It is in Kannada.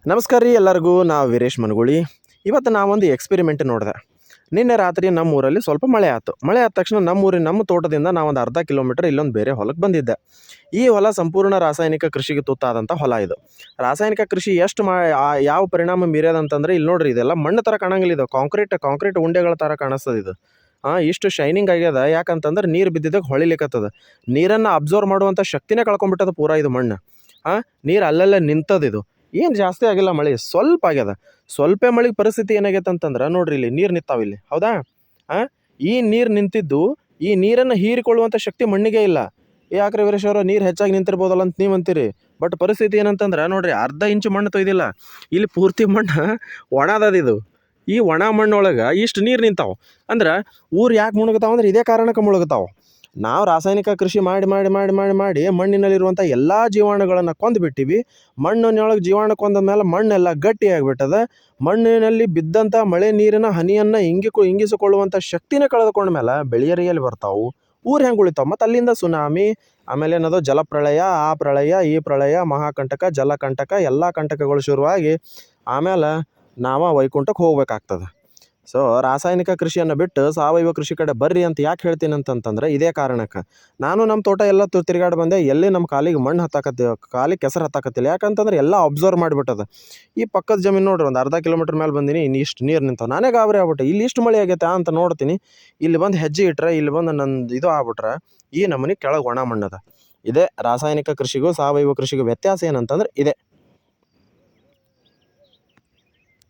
ನಮಸ್ಕಾರ ರೀ ಎಲ್ಲರಿಗೂ. ನಾವು ವೀರೇಶ್ ಮನಗುಳಿ. ಇವತ್ತು ನಾವೊಂದು ಎಕ್ಸ್ಪೆರಿಮೆಂಟ್ ನೋಡಿದೆ. ನಿನ್ನೆ ರಾತ್ರಿ ನಮ್ಮ ಊರಲ್ಲಿ ಸ್ವಲ್ಪ ಮಳೆ ಆಯ್ತು. ಮಳೆ ಆದ ತಕ್ಷಣ ನಮ್ಮ ತೋಟದಿಂದ ನಾವೊಂದು ಅರ್ಧ ಕಿಲೋಮೀಟರ್ ಇಲ್ಲೊಂದು ಬೇರೆ ಹೊಲಕ್ಕೆ ಬಂದಿದ್ದೆ. ಈ ಹೊಲ ಸಂಪೂರ್ಣ ರಾಸಾಯನಿಕ ಕೃಷಿಗೆ ತುತ್ತಾದಂಥ ಹೊಲ ಇದು. ರಾಸಾಯನಿಕ ಕೃಷಿ ಎಷ್ಟು ಯಾವ ಪರಿಣಾಮ ಬೀರ್ಯದಂತಂದ್ರೆ ಇಲ್ಲಿ ನೋಡ್ರಿ, ಇದೆಲ್ಲ ಮಣ್ಣು ಥರ ಕಾಣಂಗಿಲ್ಲ, ಇದು ಕಾಂಕ್ರೀಟ್ ಉಂಡೆಗಳ ಥರ ಕಾಣಿಸ್ತದೆ ಇದು. ಇಷ್ಟು ಶೈನಿಂಗ್ ಆಗ್ಯದ ಯಾಕಂತಂದ್ರೆ ನೀರು ಬಿದ್ದಿದ್ದಕ್ಕೆ ಹೊಳಿಲಿಕ್ಕತ್ತದ. ನೀರನ್ನು ಅಬ್ಸರ್ವ್ ಮಾಡುವಂಥ ಶಕ್ತಿನೇ ಕಳ್ಕೊಂಡ್ಬಿಟ್ಟದ ಪೂರಾ ಇದು ಮಣ್ಣು. ನೀರು ಅಲ್ಲೆಲ್ಲ ನಿಂತದಿದು. ಏನು ಜಾಸ್ತಿ ಆಗಿಲ್ಲ, ಮಳೆ ಸ್ವಲ್ಪ ಆಗ್ಯದ. ಸ್ವಲ್ಪ ಮಳೆಗೆ ಪರಿಸ್ಥಿತಿ ಏನಾಗೈತೆ ಅಂತಂದ್ರೆ ನೋಡ್ರಿ, ಇಲ್ಲಿ ನೀರು ನಿಂತಾವ ಇಲ್ಲಿ, ಹೌದಾ? ಈ ನೀರು ನಿಂತಿದ್ದು, ಈ ನೀರನ್ನು ಹೀರಿಕೊಳ್ಳುವಂಥ ಶಕ್ತಿ ಮಣ್ಣಿಗೆ ಇಲ್ಲ. ಯಾಕ್ರೆ ವೀರೇಶ್ ಅವರು, ನೀರು ಹೆಚ್ಚಾಗಿ ನಿಂತಿರ್ಬೋದಲ್ಲ ಅಂತ ನೀವು ಅಂತೀರಿ. ಬಟ್ ಪರಿಸ್ಥಿತಿ ಏನಂತಂದ್ರೆ ನೋಡ್ರಿ, ಅರ್ಧ ಇಂಚು ಮಣ್ಣು ತೊಯ್ದಿಲ್ಲ, ಇಲ್ಲಿ ಪೂರ್ತಿ ಮಣ್ಣು ಒಣದದಿದು. ಈ ಒಣ ಮಣ್ಣೊಳಗೆ ಇಷ್ಟು ನೀರು ನಿಂತಾವ ಅಂದ್ರೆ ಊರು ಯಾಕೆ ಮುಳುಗ್ತಾವ ಅಂದ್ರೆ ಇದೇ ಕಾರಣಕ್ಕೆ ಮುಳುಗ್ತಾವ. ನಾವು ರಾಸಾಯನಿಕ ಕೃಷಿ ಮಾಡಿ ಮಾಡಿ ಮಾಡಿ ಮಾಡಿ ಮಾಡಿ ಮಣ್ಣಿನಲ್ಲಿರುವಂಥ ಎಲ್ಲ ಜೀವಾಣುಗಳನ್ನು ಕೊಂದುಬಿಟ್ಟಿವಿ. ಮಣ್ಣಿನೊಳಗೆ ಜೀವಾಣು ಕೊಂದ ಮೇಲೆ ಮಣ್ಣೆಲ್ಲ ಗಟ್ಟಿಯಾಗಿಬಿಟ್ಟದ. ಮಣ್ಣಿನಲ್ಲಿ ಬಿದ್ದಂಥ ಮಳೆ ನೀರಿನ ಹನಿಯನ್ನು ಇಂಗಿಸಿಕೊಳ್ಳುವಂಥ ಶಕ್ತಿನೇ ಕಳೆದುಕೊಂಡ ಮೇಲೆ ಬೆಳೆಯರಿಯಲ್ಲಿ ಬರ್ತಾವೆ, ಊರು ಹೆಂಗೆ ಉಳಿತಾವೆ. ಮತ್ತು ಅಲ್ಲಿಂದ ಸುನಾಮಿ, ಆಮೇಲೆ ಏನದು ಜಲಪ್ರಳಯ, ಆ ಪ್ರಳಯ, ಈ ಪ್ರಳಯ, ಮಹಾಕಂಟಕ, ಜಲಕಂಟಕ, ಎಲ್ಲ ಕಂಟಕಗಳು ಶುರುವಾಗಿ ಆಮೇಲೆ ನಾವು ವೈಕುಂಠಕ್ಕೆ ಹೋಗ್ಬೇಕಾಗ್ತದೆ. ಸೊ ರಾಸಾಯನಿಕ ಕೃಷಿಯನ್ನು ಬಿಟ್ಟು ಸಾವಯವ ಕೃಷಿ ಕಡೆ ಬರ್ರಿ ಅಂತ ಯಾಕೆ ಹೇಳ್ತೀನಿ ಅಂತಂತಂದ್ರೆ ಇದೇ ಕಾರಣಕ್ಕೆ. ನಾನು ನಮ್ಮ ತೋಟ ಎಲ್ಲ ತಿರುಗಾಡಿ ಬಂದೆ, ಎಲ್ಲಿ ನಮ್ಮ ಕಾಲಿಗೆ ಮಣ್ಣು ಕಾಲಿಗೆ ಕೆಸರು ಹತ್ತಾಕತ್ತಿಲ್ಲ. ಯಾಕಂತಂದ್ರೆ ಎಲ್ಲ ಅಬ್ಸರ್ವ್ ಮಾಡಿಬಿಟ್ಟದ. ಈ ಪಕ್ಕದ ಜಮೀನು ನೋಡ್ರಿ, ಒಂದು ಅರ್ಧ ಕಿಲೋಮೀಟ್ರ್ ಮೇಲೆ ಬಂದೀನಿ, ಇನ್ನು ಇಷ್ಟು ನೀರು ನಿಂತಾವೆ. ನಾನೇ ಗಾಬರಿ ಆಗ್ಬಿಟ್ಟೆ, ಇಲ್ಲಿ ಇಷ್ಟು ಮಳೆ ಆಗೈತೆ ಅಂತ ನೋಡ್ತೀನಿ. ಇಲ್ಲಿ ಬಂದು ಹೆಜ್ಜೆ ಇಟ್ಟರೆ, ಇಲ್ಲಿ ಬಂದು ನಂದು ಇದು ಆಗ್ಬಿಟ್ರೆ ಈ ನಮೂನಿ ಕೆಳಗೆ ಒಣ ಮಣ್ಣದ. ಇದೇ ರಾಸಾಯನಿಕ ಕೃಷಿಗೂ ಸಾವಯವ ಕೃಷಿಗೂ ವ್ಯತ್ಯಾಸ ಏನಂತಂದ್ರೆ ಇದೆ.